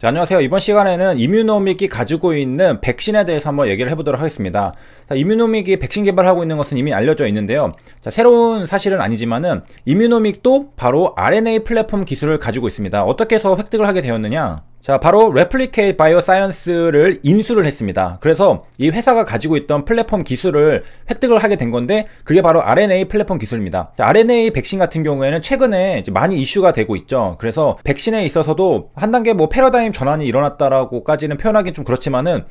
자, 안녕하세요. 이번 시간에는 이뮤노믹이 가지고 있는 백신에 대해서 한번 얘기를 해보도록 하겠습니다. 자, 이뮤노믹이 백신 개발하고 있는 것은 이미 알려져 있는데요. 자, 새로운 사실은 아니지만은 이뮤노믹도 바로 RNA 플랫폼 기술을 가지고 있습니다. 어떻게 해서 획득을 하게 되었느냐? 자, 바로 레플리케이트 바이오사이언스를 인수를 했습니다. 그래서 이 회사가 가지고 있던 플랫폼 기술을 획득을 하게 된 건데, 그게 바로 RNA 플랫폼 기술입니다. 자, RNA 백신 같은 경우에는 최근에 이제 많이 이슈가 되고 있죠. 그래서 백신에 있어서도 한 단계 패러다임 전환이 일어났다라고까지는 표현하기는 좀 그렇지만은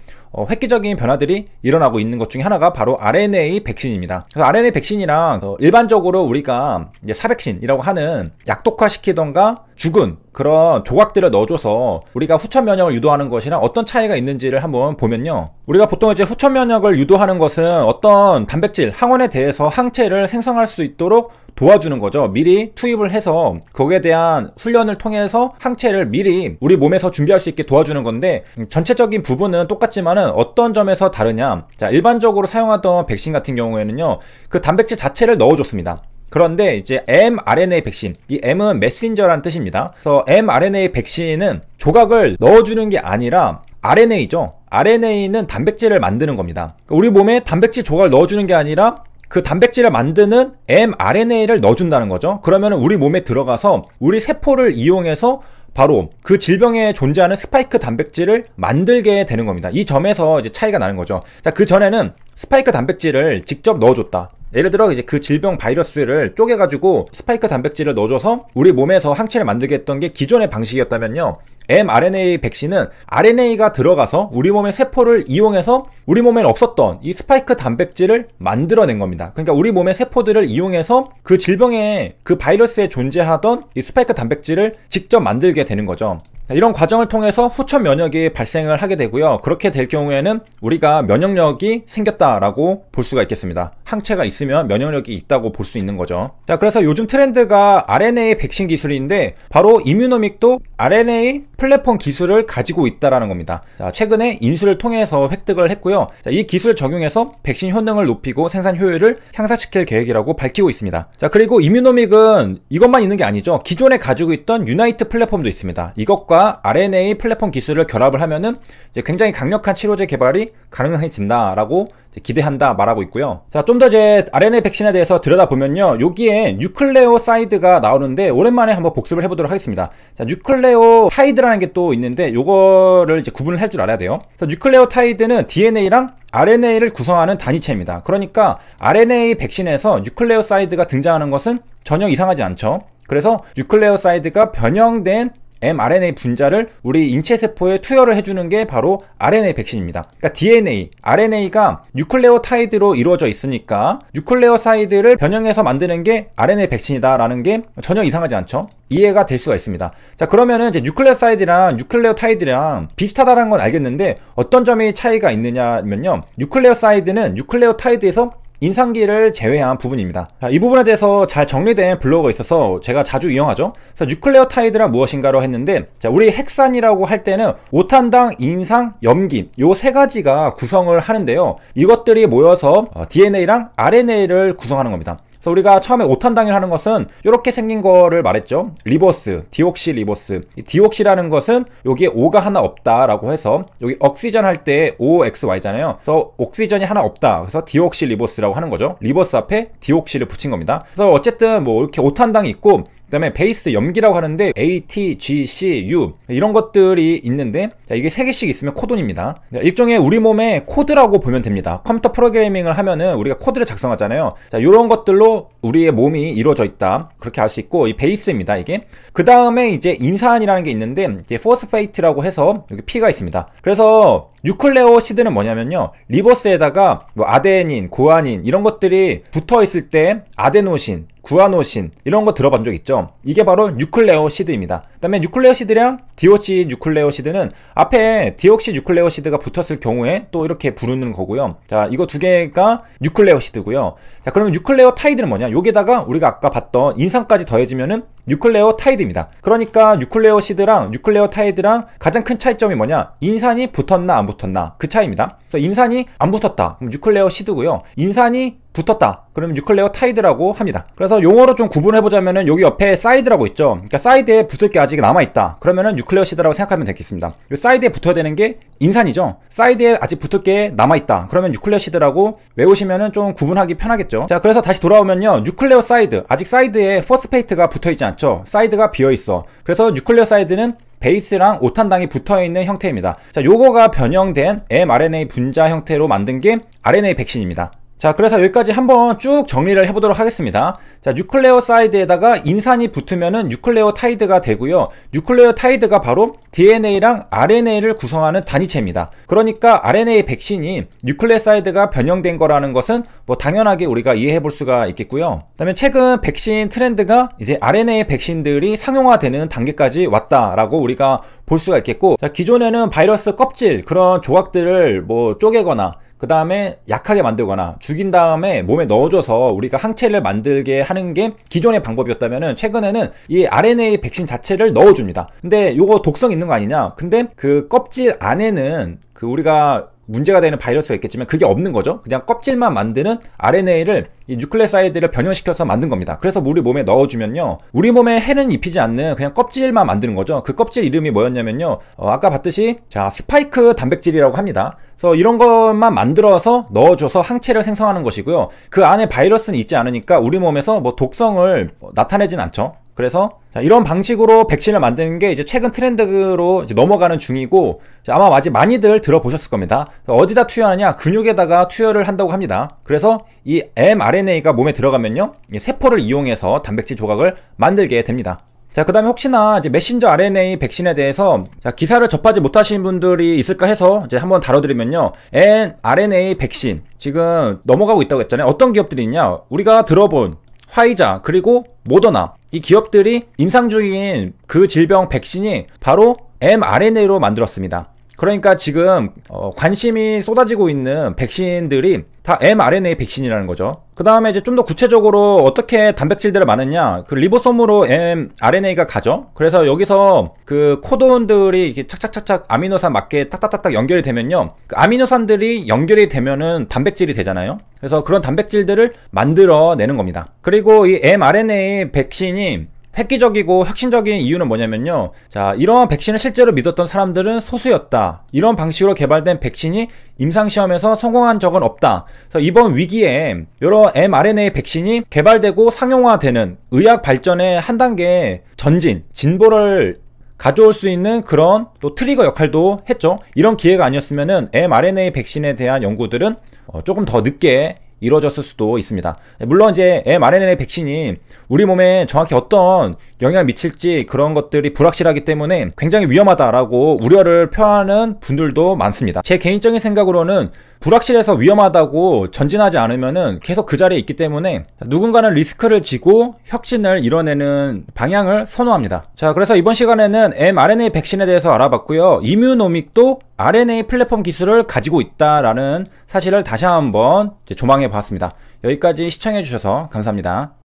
획기적인 변화들이 일어나고 있는 것 중에 하나가 바로 RNA 백신입니다. 그래서 RNA 백신이랑 일반적으로 우리가 이제 사백신이라고 하는 약독화시키던가 죽은 그런 조각들을 넣어줘서 우리가 후천 면역을 유도하는 것이랑 어떤 차이가 있는지를 한번 보면요. 우리가 보통 이제 후천 면역을 유도하는 것은 어떤 단백질, 항원에 대해서 항체를 생성할 수 있도록 도와주는 거죠. 미리 투입을 해서 거기에 대한 훈련을 통해서 항체를 미리 우리 몸에서 준비할 수 있게 도와주는 건데, 전체적인 부분은 똑같지만은 어떤 점에서 다르냐. 자, 일반적으로 사용하던 백신 같은 경우에는요, 그 단백질 자체를 넣어줬습니다. 그런데 이제 mRNA 백신, 이 m은 메신저라는 뜻입니다. 그래서 mRNA 백신은 조각을 넣어주는 게 아니라 RNA죠. RNA는 단백질을 만드는 겁니다. 우리 몸에 단백질 조각을 넣어주는 게 아니라 그 단백질을 만드는 mRNA를 넣어준다는 거죠. 그러면 우리 몸에 들어가서 우리 세포를 이용해서 바로 그 질병에 존재하는 스파이크 단백질을 만들게 되는 겁니다. 이 점에서 이제 차이가 나는 거죠. 자, 그 전에는 스파이크 단백질을 직접 넣어줬다. 예를 들어 이제 그 질병 바이러스를 쪼개가지고 스파이크 단백질을 넣어줘서 우리 몸에서 항체를 만들게 했던 게 기존의 방식이었다면요, mRNA 백신은 RNA가 들어가서 우리 몸의 세포를 이용해서 우리 몸엔 없었던 이 스파이크 단백질을 만들어낸 겁니다. 그러니까 우리 몸의 세포들을 이용해서 그 질병에, 그 바이러스에 존재하던 이 스파이크 단백질을 직접 만들게 되는 거죠. 이런 과정을 통해서 후천 면역이 발생을 하게 되고요. 그렇게 될 경우에는 우리가 면역력이 생겼다라고 볼 수가 있겠습니다. 항체가 있으면 면역력이 있다고 볼 수 있는 거죠. 자, 그래서 요즘 트렌드가 RNA 백신 기술인데, 바로 이뮤노믹도 RNA 플랫폼 기술을 가지고 있다라는 겁니다. 자, 최근에 인수를 통해서 획득을 했고요. 자, 이 기술을 적용해서 백신 효능을 높이고 생산 효율을 향상시킬 계획이라고 밝히고 있습니다. 자, 그리고 이뮤노믹은 이것만 있는 게 아니죠. 기존에 가지고 있던 유나이트 플랫폼도 있습니다. 이것과 RNA 플랫폼 기술을 결합을 하면은 이제 굉장히 강력한 치료제 개발이 가능해진다라고 기대한다 말하고 있고요. 자, 좀 더 이제 RNA 백신에 대해서 들여다보면요, 여기에 뉴클레오사이드가 나오는데 오랜만에 한번 복습을 해보도록 하겠습니다. 자, 뉴클레오타이드라는 게 또 있는데 요거를 이제 구분을 할 줄 알아야 돼요. 그래서 뉴클레오타이드는 DNA랑 RNA를 구성하는 단위체입니다. 그러니까 RNA 백신에서 뉴클레오사이드가 등장하는 것은 전혀 이상하지 않죠. 그래서 뉴클레오사이드가 변형된 mRNA 분자를 우리 인체세포에 투여를 해주는 게 바로 RNA 백신입니다. 그러니까 DNA, RNA가 뉴클레오타이드로 이루어져 있으니까 뉴클레오사이드를 변형해서 만드는 게 RNA 백신이다라는 게 전혀 이상하지 않죠? 이해가 될 수가 있습니다. 자, 그러면은 이제 뉴클레오사이드랑 뉴클레오타이드랑 비슷하다는 건 알겠는데, 어떤 점이 차이가 있느냐면요, 뉴클레오사이드는 뉴클레오타이드에서 인상기를 제외한 부분입니다. 자, 이 부분에 대해서 잘 정리된 블로그가 있어서 제가 자주 이용하죠. 그래서 뉴클레오타이드란 무엇인가로 했는데, 자, 우리 핵산이라고 할 때는 오탄당, 인상, 염기 요 세 가지가 구성을 하는데요, 이것들이 모여서 DNA랑 RNA를 구성하는 겁니다. 그래서 우리가 처음에 오탄당을 하는 것은 이렇게 생긴 거를 말했죠. 리보스, 디옥시 리보스. 이 디옥시라는 것은 여기에 O가 하나 없다라고 해서, 여기 옥시전 할 때 OXY잖아요. 그래서 옥시전이 하나 없다. 그래서 디옥시 리보스라고 하는 거죠. 리보스 앞에 디옥시를 붙인 겁니다. 그래서 어쨌든 이렇게 오탄당이 있고, 그 다음에 베이스 염기라고 하는데 A, T, G, C, U 이런 것들이 있는데, 자, 이게 3개씩 있으면 코돈입니다. 일종의 우리 몸의 코드라고 보면 됩니다. 컴퓨터 프로그래밍을 하면은 우리가 코드를 작성하잖아요. 자, 이런 것들로 우리의 몸이 이루어져 있다, 그렇게 알 수 있고, 이 베이스입니다, 이게. 그 다음에 이제 인산이라는 게 있는데, 이제 포스페이트라고 해서 여기 P가 있습니다. 그래서 뉴클레오시드는 뭐냐면요, 리보스에다가 아데닌, 구아닌 이런 것들이 붙어 있을 때 아데노신, 구아노신 이런 거 들어본 적 있죠? 이게 바로 뉴클레오시드입니다. 그 다음에 뉴클레오시드랑 디오시 뉴클레오시드는 앞에 디옥시 뉴클레오시드가 붙었을 경우에 또 이렇게 부르는 거고요. 자, 이거 두 개가 뉴클레오시드고요. 자, 그러면 뉴클레오타이드는 뭐냐? 여기다가 우리가 아까 봤던 인산까지 더해지면은 뉴클레오타이드입니다. 그러니까 뉴클레오시드랑 뉴클레오타이드랑 가장 큰 차이점이 뭐냐? 인산이 붙었나 안 붙었나 그 차이입니다. 그래서 인산이 안 붙었다 그럼 뉴클레오시드고요. 인산이 붙었다 그러면 뉴클레오타이드라고 합니다. 그래서 용어로 좀 구분해보자면은 여기 옆에 사이드라고 있죠. 그러니까 사이드에 붙을 게 아직 남아있다 그러면은 뉴클레오시드라고 생각하면 되겠습니다. 이 사이드에 붙어야 되는 게 인산이죠. 사이드에 아직 붙을 게 남아있다 그러면 뉴클레오시드라고 외우시면은 좀 구분하기 편하겠죠. 자, 그래서 다시 돌아오면요, 뉴클레오사이드, 아직 사이드에 포스페이트가 붙어있지 않죠. 사이드가 비어있어. 그래서 뉴클레오사이드는 베이스랑 오탄당이 붙어있는 형태입니다. 자, 요거가 변형된 mRNA 분자 형태로 만든 게 RNA 백신입니다. 자, 그래서 여기까지 한번 쭉 정리를 해보도록 하겠습니다. 자, 뉴클레오사이드에다가 인산이 붙으면은 뉴클레오타이드가 되고요. 뉴클레오타이드가 바로 DNA랑 RNA를 구성하는 단위체입니다. 그러니까 RNA 백신이 뉴클레오사이드가 변형된 거라는 것은 뭐 당연하게 우리가 이해해 볼 수가 있겠고요. 그 다음에 최근 백신 트렌드가 이제 RNA 백신들이 상용화되는 단계까지 왔다라고 우리가 볼 수가 있겠고, 자, 기존에는 바이러스 껍질 그런 조각들을 뭐 쪼개거나 그 다음에 약하게 만들거나 죽인 다음에 몸에 넣어줘서 우리가 항체를 만들게 하는 게 기존의 방법이었다면은 최근에는 이 RNA 백신 자체를 넣어줍니다. 근데 요거 독성 있는 거 아니냐? 근데 그 껍질 안에는 그 우리가 문제가 되는 바이러스가 있겠지만 그게 없는 거죠. 그냥 껍질만 만드는 RNA를 이 뉴클레오사이드를 변형시켜서 만든 겁니다. 그래서 우리 몸에 넣어주면요, 우리 몸에 해는 입히지 않는 그냥 껍질만 만드는 거죠. 그 껍질 이름이 뭐였냐면요, 아까 봤듯이 자, 스파이크 단백질이라고 합니다. 그래서 이런 것만 만들어서 넣어줘서 항체를 생성하는 것이고요. 그 안에 바이러스는 있지 않으니까 우리 몸에서 뭐 독성을 나타내진 않죠. 그래서 자, 이런 방식으로 백신을 만드는 게 이제 최근 트렌드로 이제 넘어가는 중이고, 자, 아마 아직 많이들 들어보셨을 겁니다. 어디다 투여하느냐? 근육에다가 투여를 한다고 합니다. 그래서 이 mRNA가 몸에 들어가면요, 이 세포를 이용해서 단백질 조각을 만들게 됩니다. 자, 그 다음에 혹시나 이제 메신저 RNA 백신에 대해서 자, 기사를 접하지 못하신 분들이 있을까 해서 이제 한번 다뤄드리면요, mRNA 백신 지금 넘어가고 있다고 했잖아요. 어떤 기업들이 있냐? 우리가 들어본 화이자 그리고 모더나, 이 기업들이 임상 중인 그 질병 백신이 바로 mRNA로 만들었습니다. 그러니까 지금 관심이 쏟아지고 있는 백신들이 다 mRNA 백신이라는 거죠. 그 다음에 이제 좀 더 구체적으로 어떻게 단백질들을 만드냐, 그 리보솜으로 mRNA가 가죠. 그래서 여기서 그 코돈들이 이렇게 착착착착 아미노산 맞게 딱딱딱딱 연결이 되면요, 그 아미노산들이 연결이 되면은 단백질이 되잖아요. 그래서 그런 단백질들을 만들어내는 겁니다. 그리고 이 mRNA 백신이 획기적이고 혁신적인 이유는 뭐냐면요, 자, 이런 백신을 실제로 믿었던 사람들은 소수였다. 이런 방식으로 개발된 백신이 임상시험에서 성공한 적은 없다. 그래서 이번 위기에 이런 mRNA 백신이 개발되고 상용화되는 의학 발전의 한 단계 전진, 진보를 가져올 수 있는 그런 또 트리거 역할도 했죠. 이런 기회가 아니었으면은 mRNA 백신에 대한 연구들은 조금 더 늦게 이루어졌을 수도 있습니다. 물론 이제 mRNA 백신이 우리 몸에 정확히 어떤 영향을 미칠지 그런 것들이 불확실하기 때문에 굉장히 위험하다라고 우려를 표하는 분들도 많습니다. 제 개인적인 생각으로는 불확실해서 위험하다고 전진하지 않으면은 계속 그 자리에 있기 때문에 누군가는 리스크를 지고 혁신을 이뤄내는 방향을 선호합니다. 자, 그래서 이번 시간에는 mRNA 백신에 대해서 알아봤고요. 이뮤노믹도 RNA 플랫폼 기술을 가지고 있다라는 사실을 다시 한번 조망해 봤습니다. 여기까지 시청해 주셔서 감사합니다.